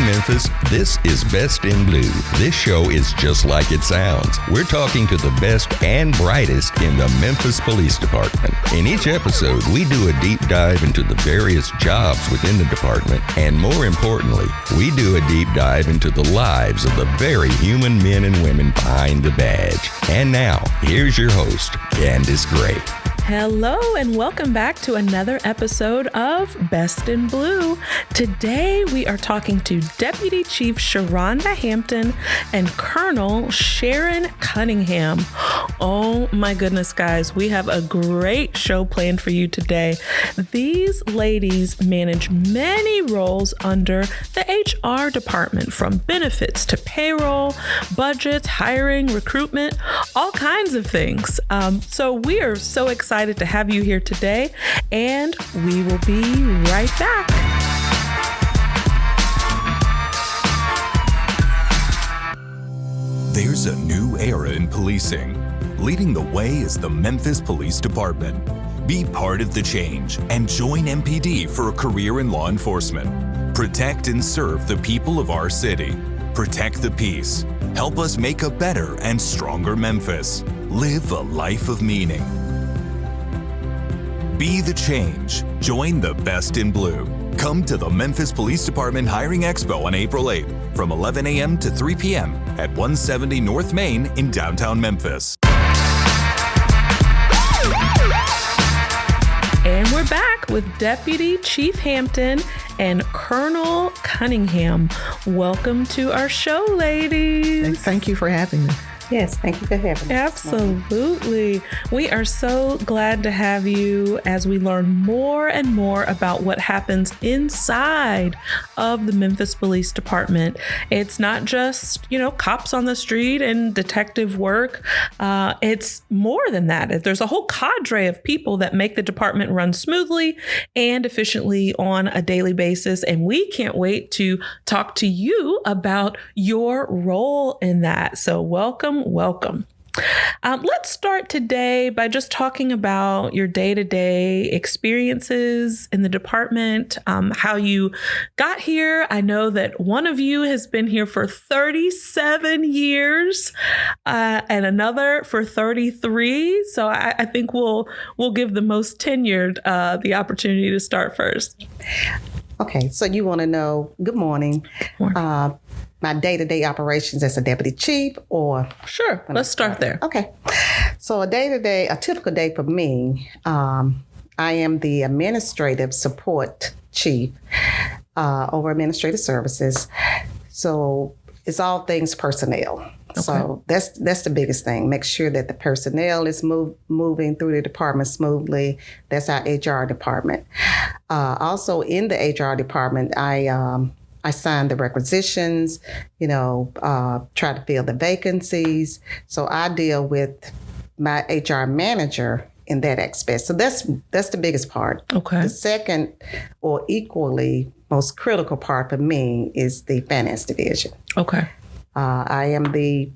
Memphis. This is Best in Blue. This show is just like it sounds. We're talking to the best and brightest in the Memphis Police Department. In each episode, we do a deep dive into the various jobs within the department, and more importantly, we do a deep dive into the lives of the very human men and women behind the badge. And now, here's your host, Candace Gray. Hello and welcome back to another episode of Best in Blue. Today we are talking to Deputy Chief Sharonda Hampton and Colonel Sharon Cunningham. Oh my goodness, guys, we have a great show planned for you today. These ladies manage many roles under the HR department, from benefits to payroll, budgets, hiring, recruitment, all kinds of things. So we are so excited to have you here today, and we will be right back. There's a new era in policing. Leading the way is the Memphis Police Department. Be part of the change and join MPD for a career in law enforcement. Protect and serve the people of our city. Protect the peace. Help us make a better and stronger Memphis. Live a life of meaning. Be the change. Join the Best in Blue. Come to the Memphis Police Department Hiring Expo on April 8th from 11 a.m. to 3 p.m. at 170 North Main in downtown Memphis. And we're back with Deputy Chief Hampton and Colonel Cunningham. Welcome to our show, ladies. Thank you for having me. Yes, thank you for having me. Absolutely. We are so glad to have you as we learn more and more about what happens inside of the Memphis Police Department. It's not just, cops on the street and detective work. It's more than that. There's a whole cadre of people that make the department run smoothly and efficiently on a daily basis. And we can't wait to talk to you about your role in that. So welcome. Let's start today by just talking about your day-to-day experiences in the department, how you got here. I know that one of you has been here for 37 years and another for 33. So I think we'll give the most tenured the opportunity to start first. Okay, so you want to know, good morning. My day-to-day operations as a deputy chief, or? Sure, let's start there. Okay, so a typical day for me, I am the administrative support chief over administrative services. So it's all things personnel. Okay. So that's the biggest thing. Make sure that the personnel is moving through the department smoothly. That's our HR department. Also in the HR department, I sign the requisitions, try to fill the vacancies. So I deal with my HR manager in that aspect. So that's the biggest part. Okay. The second, or equally most critical part for me, is the finance division. Okay. I am the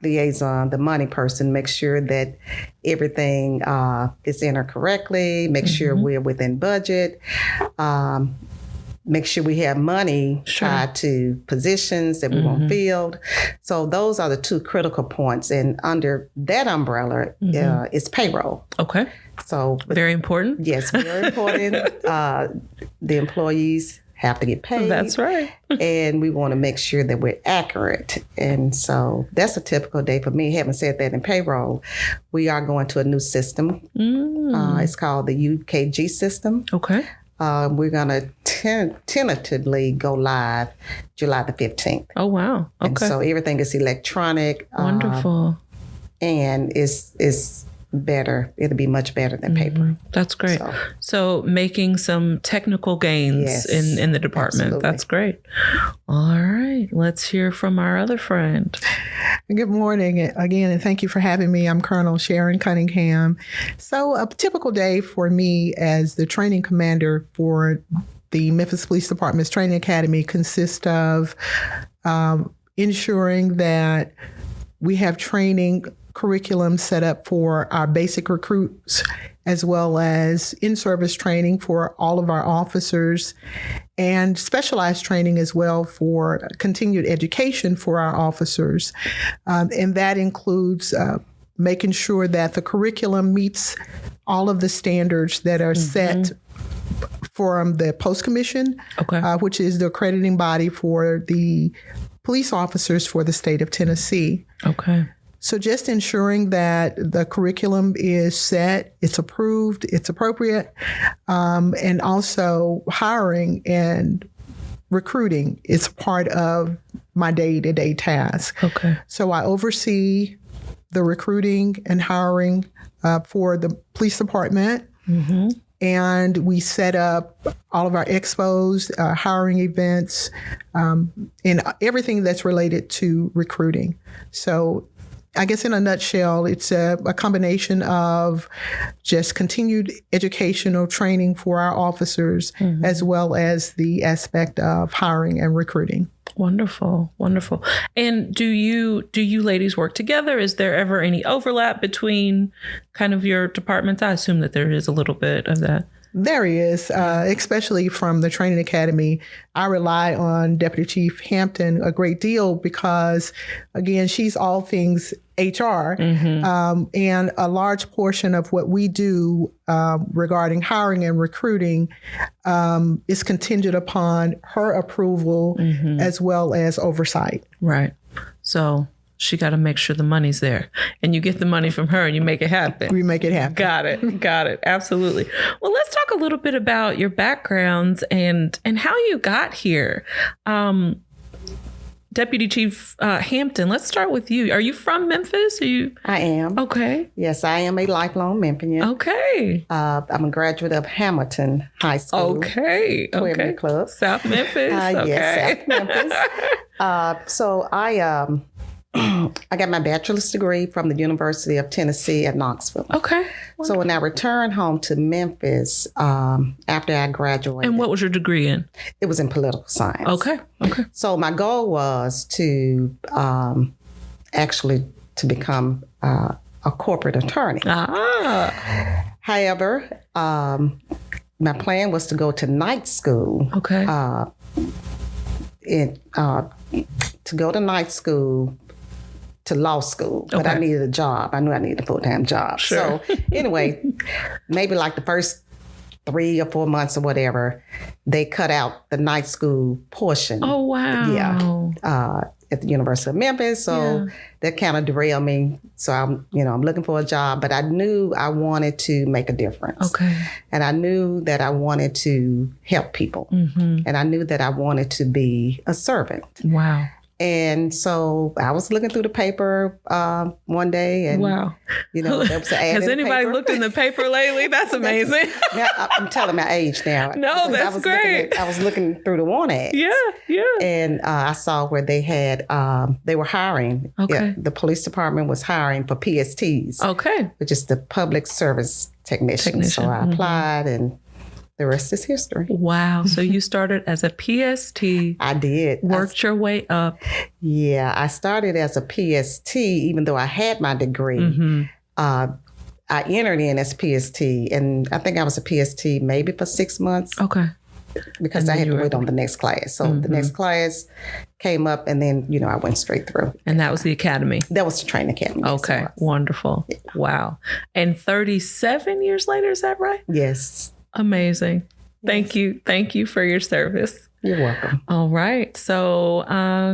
liaison, the money person, make sure that everything is entered correctly, make sure we're within budget, make sure we have money tied to positions that we want filled. So those are the two critical points. And under that umbrella is payroll. Okay. So very important. Yes, very important. The employees have to get paid. That's right. And we want to make sure that we're accurate. And so that's a typical day for me. Having said that, in payroll, we are going to a new system. It's called the UKG system. Okay. We're going to tentatively go live July the 15th. Oh, wow. Okay. And so everything is electronic. Wonderful. And it's better. It'll be much better than paper. That's great. So making some technical gains in the department. Absolutely. That's great. All right. Let's hear from our other friend. Good morning again, and thank you for having me. I'm Colonel Sharon Cunningham. So a typical day for me as the training commander for the Memphis Police Department's Training Academy consists of ensuring that we have training curriculum set up for our basic recruits, as well as in-service training for all of our officers, and specialized training as well for continued education for our officers. And that includes making sure that the curriculum meets all of the standards that are set from the Post Commission, which is the accrediting body for the police officers for the state of Tennessee. Okay. So just ensuring that the curriculum is set, it's approved, it's appropriate, and also hiring and recruiting is part of my day-to-day task. Okay. So I oversee the recruiting and hiring for the police department. Mm-hmm. And we set up all of our expos, hiring events, and everything that's related to recruiting. So I guess in a nutshell, it's a combination of just continued educational training for our officers, as well as the aspect of hiring and recruiting. Wonderful. Wonderful. And do you ladies work together? Is there ever any overlap between kind of your departments? I assume that there is a little bit of that. There is, especially from the training academy. I rely on Deputy Chief Hampton a great deal because, again, she's all things HR. And a large portion of what we do regarding hiring and recruiting is contingent upon her approval as well as oversight. Right. So she got to make sure the money's there, and you get the money from her and you make it happen. We make it happen. Got it. Absolutely. Well, let's talk a little bit about your backgrounds and how you got here. Deputy Chief Hampton, let's start with you. Are you from Memphis? I am. Okay. Yes, I am a lifelong Memphian. Okay. I'm a graduate of Hamilton High School. Okay. Twin Club. South Memphis. Yes, South Memphis. So I got my bachelor's degree from the University of Tennessee at Knoxville. Okay. So when I returned home to Memphis after I graduated. And what was your degree in? It was in political science. Okay. So my goal was to actually to become a corporate attorney. However, my plan was to go to night school. Okay. To go to night school to law school, but I needed a job. I knew I needed a full-time job. Sure. So anyway, maybe like the first 3 or 4 months or whatever, they cut out the night school portion. Oh, wow. Yeah. At the University of Memphis. So that kind of derailed me. So I'm looking for a job, but I knew I wanted to make a difference. Okay. And I knew that I wanted to help people. And I knew that I wanted to be a servant. Wow. And so I was looking through the paper one day, and there was an ad. Has anybody looked in the paper lately? That's amazing. I'm telling my age now. No, that's great. I was looking through the want ads. Yeah. And I saw where they had they were hiring. Okay. The police department was hiring for PSTs. Okay. Which is the public service technician. So I applied, and the rest is history. Wow. So you started as a PST. I did. Worked your way up. Yeah. I started as a PST, even though I had my degree. I entered in as PST, and I think I was a PST maybe for 6 months. Okay. Because I had to wait on the next class. So the next class came up, and then, I went straight through. And that was the academy? That was the training academy. Okay. Yes, wonderful. Yeah. Wow. And 37 years later, is that right? Yes. Amazing. Thank you. Thank you for your service. You're welcome. All right. So,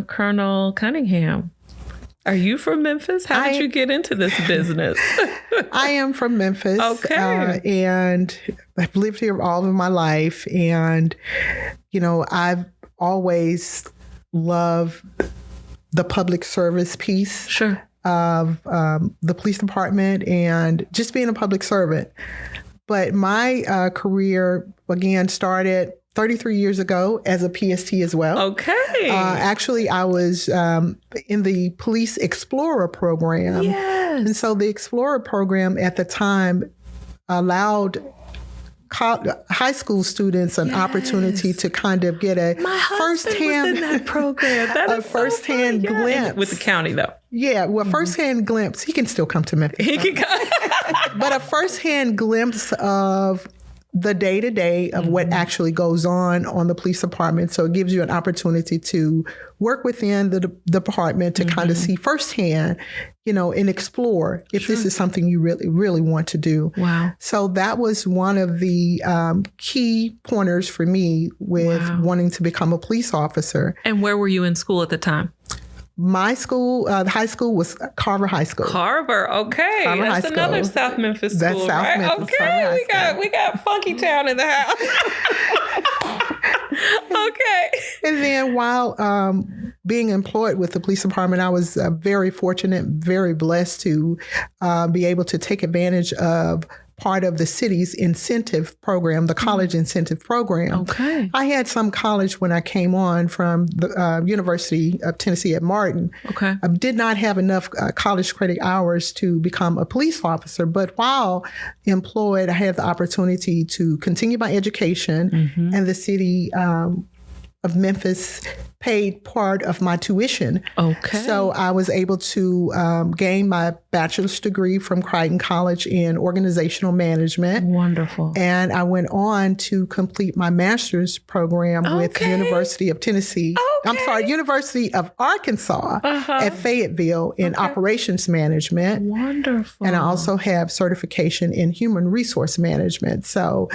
Colonel Cunningham, are you from Memphis? How did you get into this business? I am from Memphis. Okay. And I've lived here all of my life. And, I've always loved the public service piece. Sure. Of the police department and just being a public servant. But my career, again, started 33 years ago as a PST as well. Okay. Actually, I was in the Police Explorer program. Yes. And so the Explorer program at the time allowed high school students an opportunity to kind of get a firsthand was in that program. That is firsthand glimpse with the county, though. Yeah, well, firsthand glimpse. He can still come to Memphis. He can But a firsthand glimpse of the day-to-day of what actually goes on the police department. So it gives you an opportunity to work within the department to kind of see firsthand, and explore if this is something you really, really want to do. Wow. So that was one of the key pointers for me with wanting to become a police officer. And where were you in school at the time? My school, the high school was Carver High School. Carver, okay. Carver That's High another School. South Memphis school, That's South right? Memphis, Carver Okay, High we got Funky Town in the house. Okay. And then while being employed with the police department, I was very fortunate, very blessed to be able to take advantage of part of the city's incentive program, the college incentive program. Okay. I had some college when I came on from the University of Tennessee at Martin. Okay. I did not have enough college credit hours to become a police officer, but while employed, I had the opportunity to continue my education, and the city of Memphis paid part of my tuition. Okay. So I was able to gain my bachelor's degree from Crichton College in organizational management. Wonderful. And I went on to complete my master's program with the University of Tennessee. I'm sorry, University of Arkansas at Fayetteville in operations management. Wonderful. And I also have certification in human resource management. So,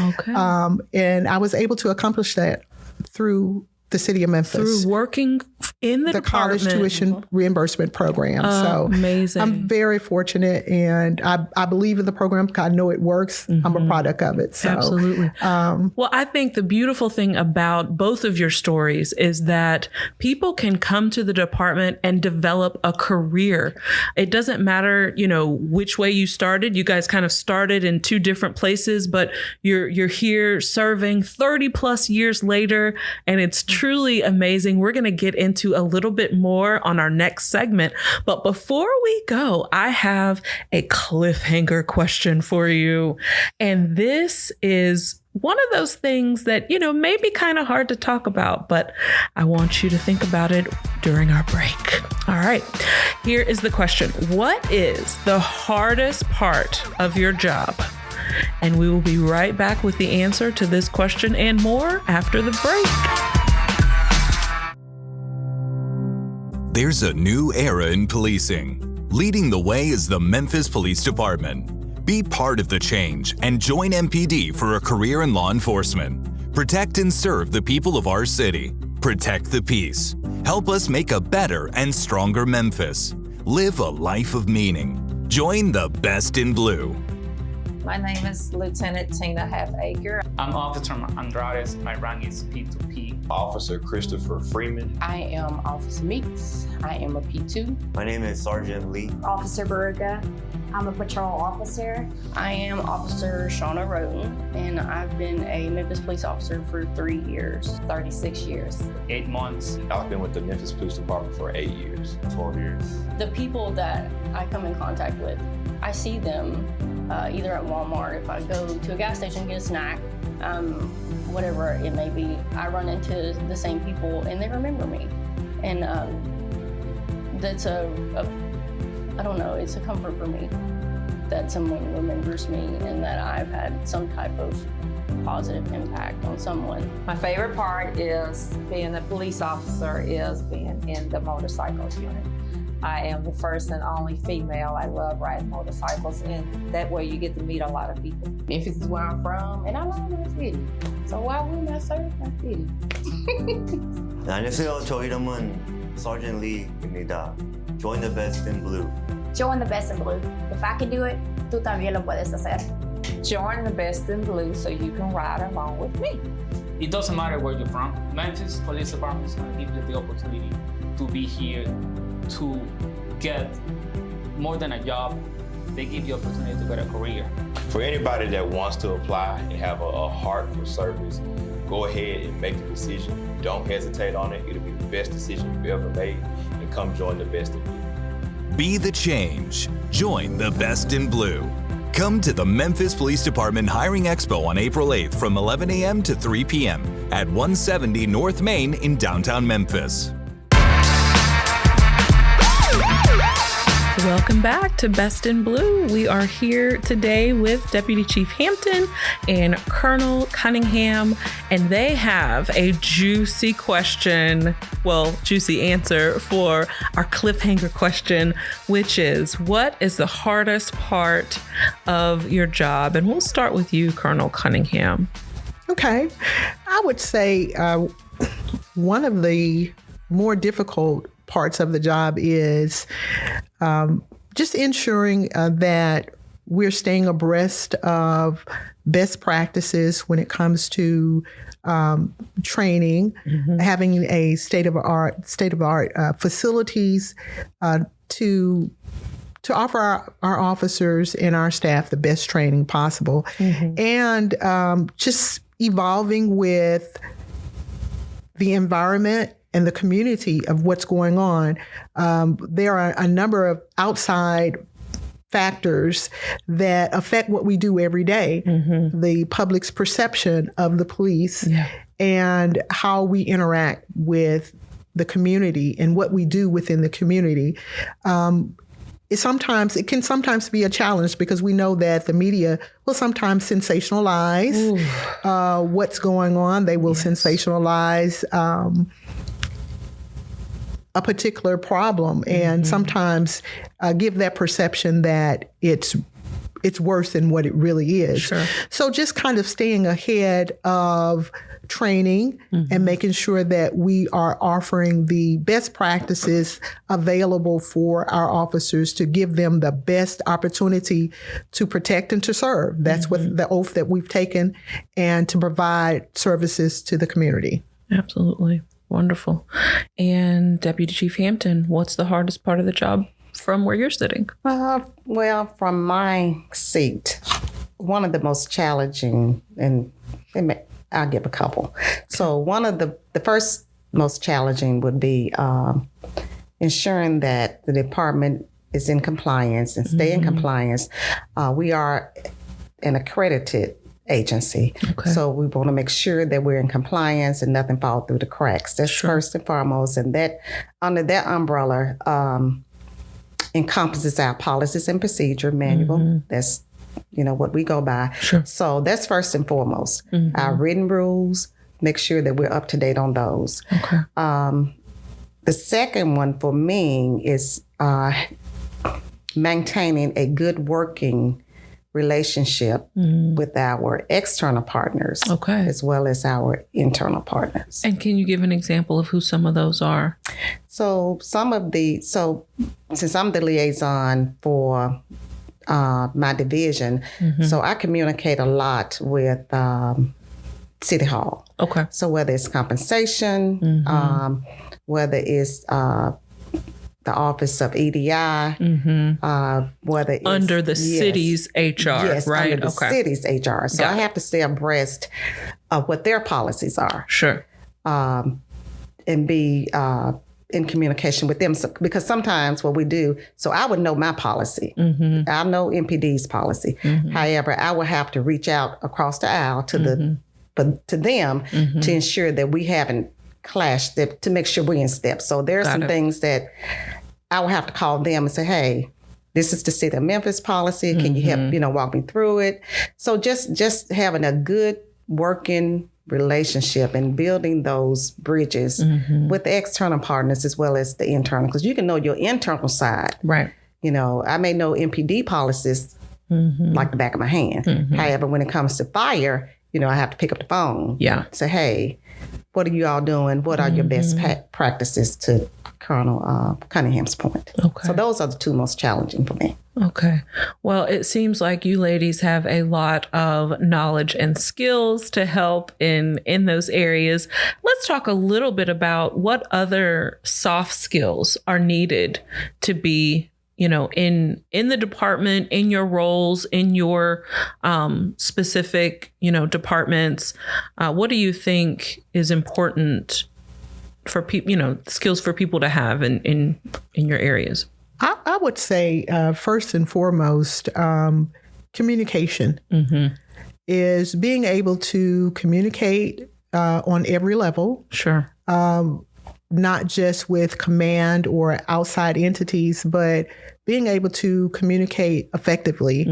and I was able to accomplish that through the city of Memphis. Through working in the department. College tuition reimbursement program. So amazing. I'm very fortunate, and I believe in the program. I know it works. I'm a product of it. So, absolutely. Well, I think the beautiful thing about both of your stories is that people can come to the department and develop a career. It doesn't matter, which way you started. You guys kind of started in two different places, but you're here serving 30 plus years later, and it's truly amazing. We're going to get into a little bit more on our next segment. But before we go, I have a cliffhanger question for you. And this is one of those things that, may be kind of hard to talk about, but I want you to think about it during our break. All right. Here is the question. What is the hardest part of your job? And we will be right back with the answer to this question and more after the break. There's a new era in policing. Leading the way is the Memphis Police Department. Be part of the change and join MPD for a career in law enforcement. Protect and serve the people of our city. Protect the peace. Help us make a better and stronger Memphis. Live a life of meaning. Join the best in blue. My name is Lieutenant Tina Halfacre. I'm Officer Andrades. My rank is P2P. Officer Christopher Freeman. I am Officer Meeks. I am a P2. My name is Sergeant Lee. Officer Baruga. I'm a patrol officer. I am Officer Shauna Roden, and I've been a Memphis police officer for 3 years. 36 years. 8 months. I've been with the Memphis Police Department for 8 years. 12 years. The people that I come in contact with, I see them either at Walmart, if I go to a gas station and get a snack, whatever it may be, I run into the same people and they remember me. And that's I don't know, it's a comfort for me that someone remembers me and that I've had some type of positive impact on someone. My favorite part is being a police officer is being in the motorcycles unit. I am the first and only female. I love riding motorcycles, and that way you get to meet a lot of people. Memphis is where I'm from, and I love my city. So why wouldn't I serve my city? 안녕하세요. 저 이름은 Sergeant Lee입니다. Join the best in blue. Join the best in blue. If I can do it, tú también lo puedes hacer. Join the best in blue so you can ride along with me. It doesn't matter where you're from. Memphis Police Department is going to give you the opportunity to be here, to get more than a job. They give you opportunity to get a career. For anybody that wants to apply and have a heart for service, go ahead and make the decision. Don't hesitate on it. It'll be the best decision you've ever made, and come join the best of you. Be the change. Join the best in blue. Come to the Memphis Police Department Hiring Expo on April 8th from 11 a.m. to 3 p.m. at 170 North Main in downtown Memphis. Welcome back to Best in Blue. We are here today with Deputy Chief Hampton and Colonel Cunningham, and they have a juicy answer for our cliffhanger question, which is, what is the hardest part of your job? And we'll start with you, Colonel Cunningham. Okay. I would say one of the more difficult parts of the job is just ensuring that we're staying abreast of best practices when it comes to training, having a state-of-the-art facilities to offer our officers and our staff the best training possible, and just evolving with the environment and the community of what's going on. There are a number of outside factors that affect what we do every day. The public's perception of the police and how we interact with the community and what we do within the community. It can sometimes be a challenge because we know that the media will sometimes sensationalize what's going on. They will sensationalize a particular problem and sometimes give that perception that it's worse than what it really is. Sure. So just kind of staying ahead of training and making sure that we are offering the best practices available for our officers to give them the best opportunity to protect and to serve. That's what the oath that we've taken, and to provide services to the community. Absolutely. Wonderful. And Deputy Chief Hampton, what's the hardest part of the job from where you're sitting? Well, from my seat, one of the most challenging, and I'll give a couple. So one of the first most challenging would be ensuring that the department is in compliance and stay in compliance. We are an accredited agency. So we want to make sure that we're in compliance and nothing falls through the cracks. That's first and foremost. And that under that umbrella encompasses our policies and procedure manual. That's what we go by. So that's first and foremost. Our written rules, make sure that we're up to date on those. The second one for me is maintaining a good working relationship with our external partners as well as our internal partners. And can you give an example of who some of those are? So since I'm the liaison for my division, so I communicate a lot with City Hall. So whether it's compensation, whether it's the Office of EDI, whether it's under the city's HR, right? Under the city's HR. So I have to stay abreast of what their policies are. And be in communication with them. So, because sometimes what we do, so I would know my policy. I know MPD's policy. However, I would have to reach out across the aisle to them to ensure that we haven't clashed, to make sure we're in step. So there are some things that I will have to call them and say, hey, this is the City of Memphis policy. Can you help, walk me through it? So just having a good working relationship and building those bridges with the external partners as well as the internal, because you can know your internal side. Right. I may know MPD policies like the back of my hand. However, when it comes to fire, I have to pick up the phone. Say, hey, what are you all doing? What are your best practices, to Colonel Cunningham's point? So those are the two most challenging for me. Well, it seems like you ladies have a lot of knowledge and skills to help in those areas. Let's talk a little bit about what other soft skills are needed to be, in the department, in your roles, in your specific, departments. What do you think is important for people, skills for people to have in your areas? I would say first and foremost, communication is being able to communicate on every level. Not just with command or outside entities, but being able to communicate effectively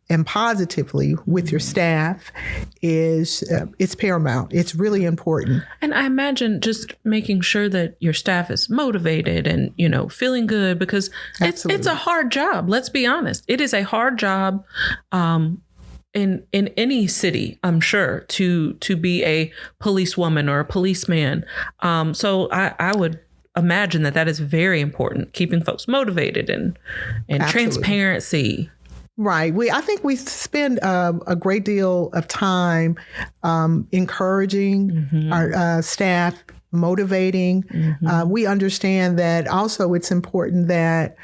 and positively with your staff is it's paramount. It's really important. And I imagine just making sure that your staff is motivated and, feeling good, because it's a hard job. Let's be honest. It is a hard job in any city, I'm sure, to be a policewoman or a policeman. So I would imagine that is very important, keeping folks motivated and transparency. Right. I think we spend a great deal of time encouraging our staff, motivating. We understand that also it's important that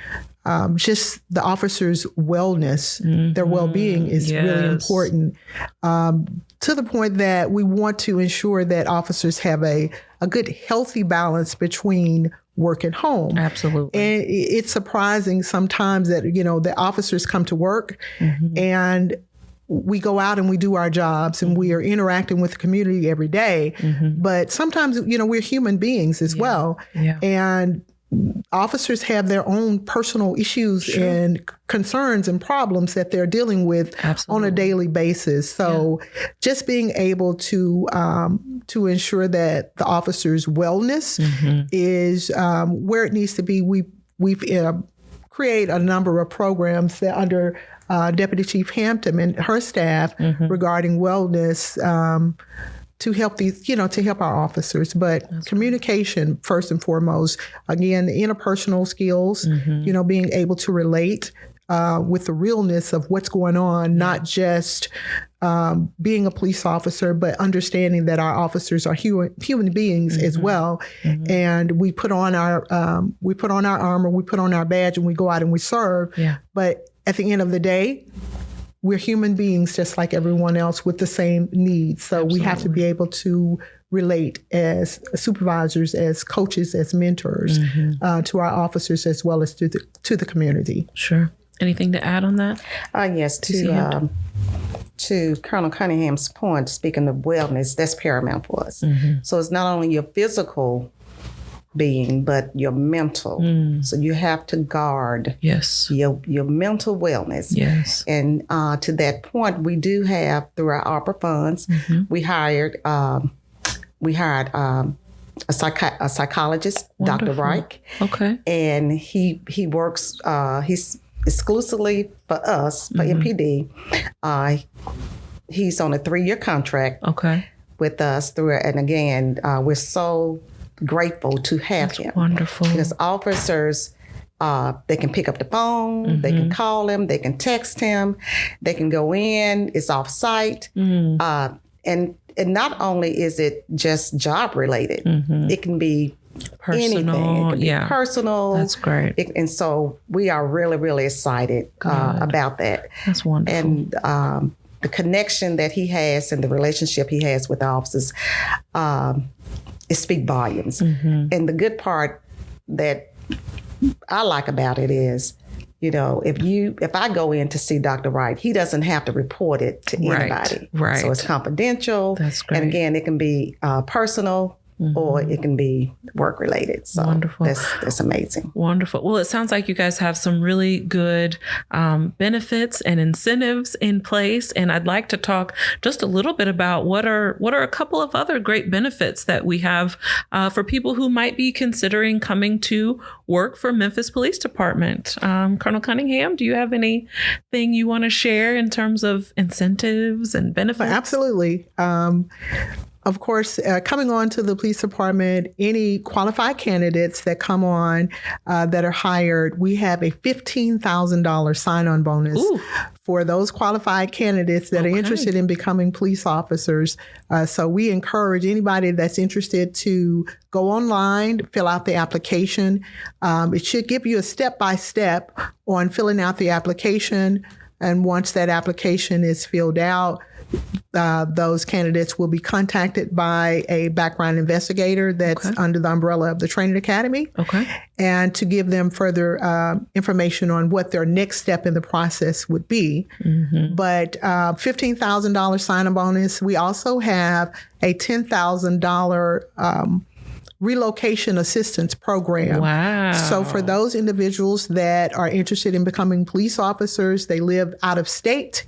just the officers' wellness, their well-being is really important, to the point that we want to ensure that officers have a good, healthy balance between work and home. Absolutely. And it's surprising sometimes that, the officers come to work and we go out and we do our jobs and we are interacting with the community every day. But sometimes, we're human beings as well. And officers have their own personal issues and concerns and problems that they're dealing with on a daily basis. So just being able to ensure that the officer's wellness is where it needs to be. We've created a number of programs that under Deputy Chief Hampton and her staff regarding wellness, to help to help our officers. But communication, first and foremost, again, interpersonal skills, being able to relate with the realness of what's going on, not just being a police officer, but understanding that our officers are human beings as well. And we put on our armor, we put on our badge, and we go out and we serve. But at the end of the day, we're human beings just like everyone else with the same needs. So we have to be able to relate as supervisors, as coaches, as mentors to our officers as well as to the community. Sure. Anything to add on that? Yes, to Colonel Cunningham's point, speaking of wellness, that's paramount for us. So it's not only your physical being, but your mental. So you have to guard your mental wellness. And to that point, we do have, through our ARPA funds, we hired a psychologist, Wonderful. Dr. Reich. Okay. And he works, he's exclusively for us, for MPD. He's on a 3-year contract with us through it. And again, we're so grateful to have him. Wonderful. Because officers, they can pick up the phone, they can call him, they can text him, they can go in, it's off site. And not only is it just job related, it can be personal. Anything. It can be personal. That's great. And so we are really, really excited about that. That's wonderful. And the connection that he has and the relationship he has with the officers, it speaks volumes. And the good part that I like about it is, if I go in to see Dr. Wright, he doesn't have to report it to anybody. Right. So it's confidential. That's great. And again, it can be personal or it can be work related. So wonderful. That's amazing. Wonderful. Well, it sounds like you guys have some really good benefits and incentives in place. And I'd like to talk just a little bit about what are a couple of other great benefits that we have for people who might be considering coming to work for Memphis Police Department. Colonel Cunningham, do you have anything you want to share in terms of incentives and benefits? Absolutely. Of course, coming on to the police department, any qualified candidates that come on that are hired, we have a $15,000 sign-on bonus for those qualified candidates that are interested in becoming police officers. So we encourage anybody that's interested to go online, fill out the application. It should give you a step-by-step on filling out the application. And once that application is filled out, those candidates will be contacted by a background investigator that's under the umbrella of the training academy. And to give them further information on what their next step in the process would be. But $15,000 sign-on bonus. We also have a $10,000 relocation assistance program. Wow. So for those individuals that are interested in becoming police officers, they live out of state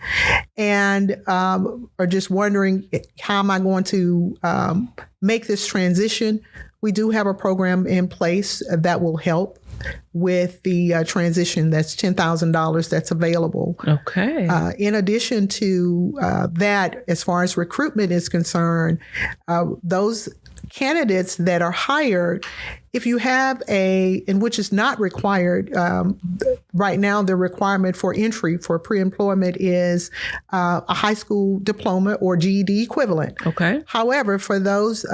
and are just wondering, how am I going to make this transition? We do have a program in place that will help with the transition. That's $10,000 that's available. Okay. In addition to that, as far as recruitment is concerned, those candidates that are hired, if you have and which is not required, right now the requirement for entry for pre-employment is a high school diploma or GED equivalent. Okay. However, for those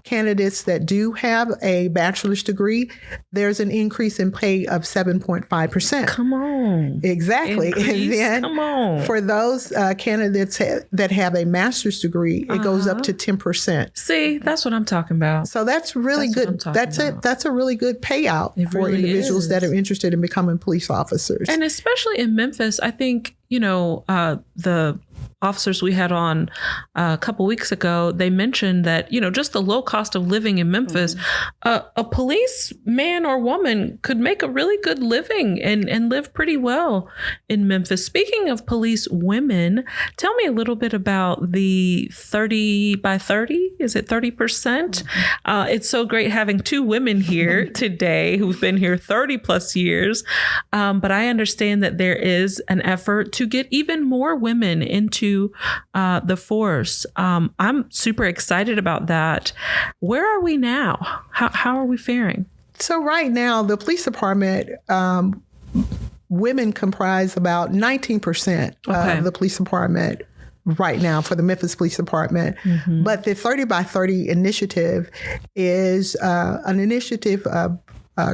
candidates that do have a bachelor's degree, there's an increase in pay of 7.5%. Come on. Exactly. Increase? And then Come on. for those candidates that have a master's degree, it goes up to 10%. See, that's what I'm talking about. So that's really good. That's a really good payout for really individuals that are interested in becoming police officers. And especially in Memphis, I think, the officers we had on a couple weeks ago, they mentioned that, just the low cost of living in Memphis, a policeman or woman could make a really good living and live pretty well in Memphis. Speaking of police women, tell me a little bit about the 30 by 30. Is it 30%? It's so great having two women here today who've been here 30 plus years. But I understand that there is an effort to get even more women into the force. I'm super excited about that. Where are we now? How are we faring? So right now, the police department, women comprise about 19% of the police department right now for the Memphis Police Department. Mm-hmm. But the 30 by 30 initiative is an initiative of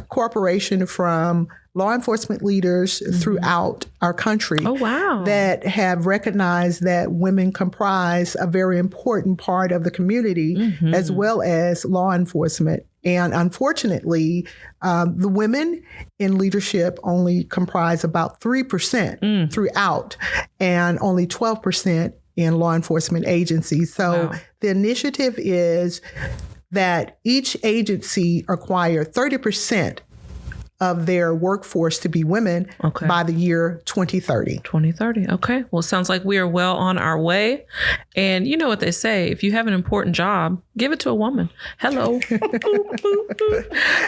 corporation from law enforcement leaders throughout our country that have recognized that women comprise a very important part of the community as well as law enforcement. And unfortunately, the women in leadership only comprise about 3% throughout and only 12% in law enforcement agencies. So the initiative is that each agency acquire 30% of their workforce to be women by the year 2030. 2030. Okay. Well, it sounds like we are well on our way. And you know what they say, if you have an important job, give it to a woman. Hello.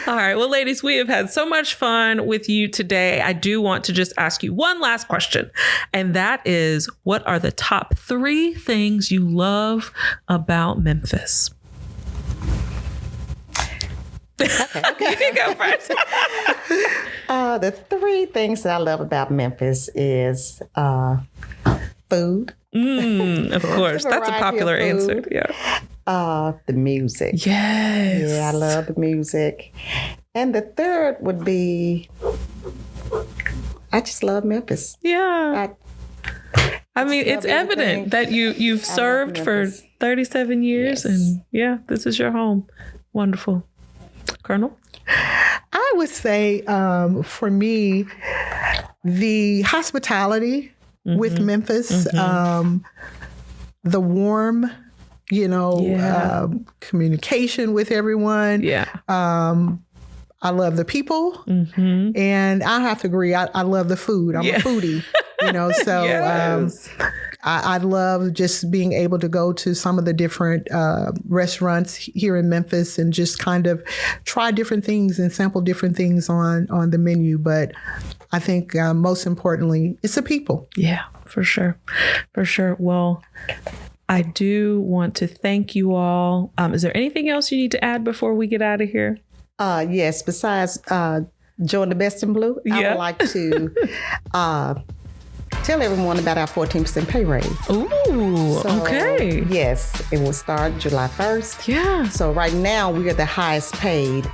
All right. Well, ladies, we have had so much fun with you today. I do want to just ask you one last question. And that is, what are the top 3 things you love about Memphis? Okay. You can go first. The 3 things that I love about Memphis is food. Of course. That's a popular answer. Yeah. The music. Yes. Yeah, I love the music. And the 3rd would be, I just love Memphis. Yeah. I mean, it's evident that you've served for 37 years and this is your home. Wonderful. Colonel? I would say for me, the hospitality with Memphis, the warm, communication with everyone. Yeah. I love the people. And I have to agree, I love the food. I'm a foodie, so yes. I love just being able to go to some of the different restaurants here in Memphis and just kind of try different things and sample different things on the menu. But I think most importantly, it's the people. Yeah, for sure. For sure. Well, I do want to thank you all. Is there anything else you need to add before we get out of here? Yes. Besides Join the Best in Blue, I would like to tell everyone about our 14% pay raise. Ooh, okay. Yes, it will start July 1st. Yeah. So right now we are the highest paid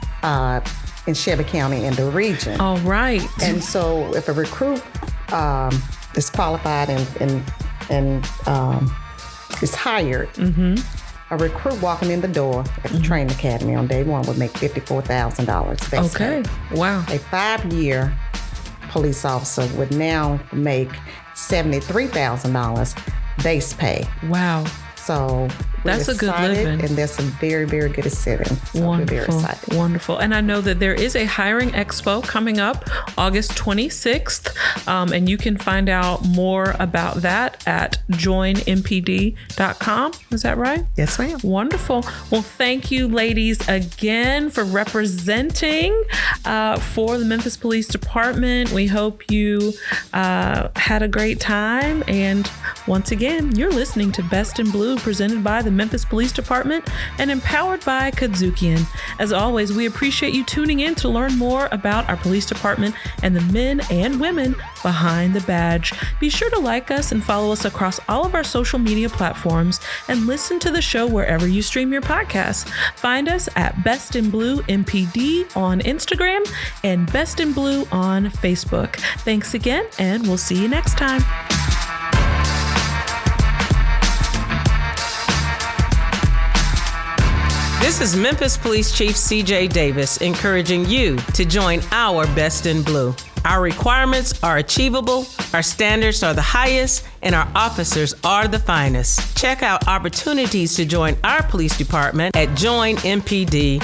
in Shelby County in the region. All right. And so if a recruit is qualified and is hired, a recruit walking in the door at the training academy on day 1 would make $54,000 base pay. Wow. A 5-year police officer would now make $73,000 base pay. Wow. So That's a good living. And there's some very, very good incentive. So Wonderful. we're very excited. Wonderful. And I know that there is a hiring expo coming up August 26th. And you can find out more about that at joinmpd.com. Is that right? Yes, ma'am. Wonderful. Well, thank you, ladies, again for representing for the Memphis Police Department. We hope you had a great time. And once again, you're listening to Best in Blue, presented by the Memphis Police Department and empowered by Kadzukian. As always, we appreciate you tuning in to learn more about our police department and the men and women behind the badge. Be sure to like us and follow us across all of our social media platforms and listen to the show wherever you stream your podcasts. Find us at Best in Blue MPD on Instagram and Best in Blue on Facebook. Thanks again, and we'll see you next time. This is Memphis Police Chief C.J. Davis encouraging you to join our Best in Blue. Our requirements are achievable, our standards are the highest, and our officers are the finest. Check out opportunities to join our police department at joinmpd.com.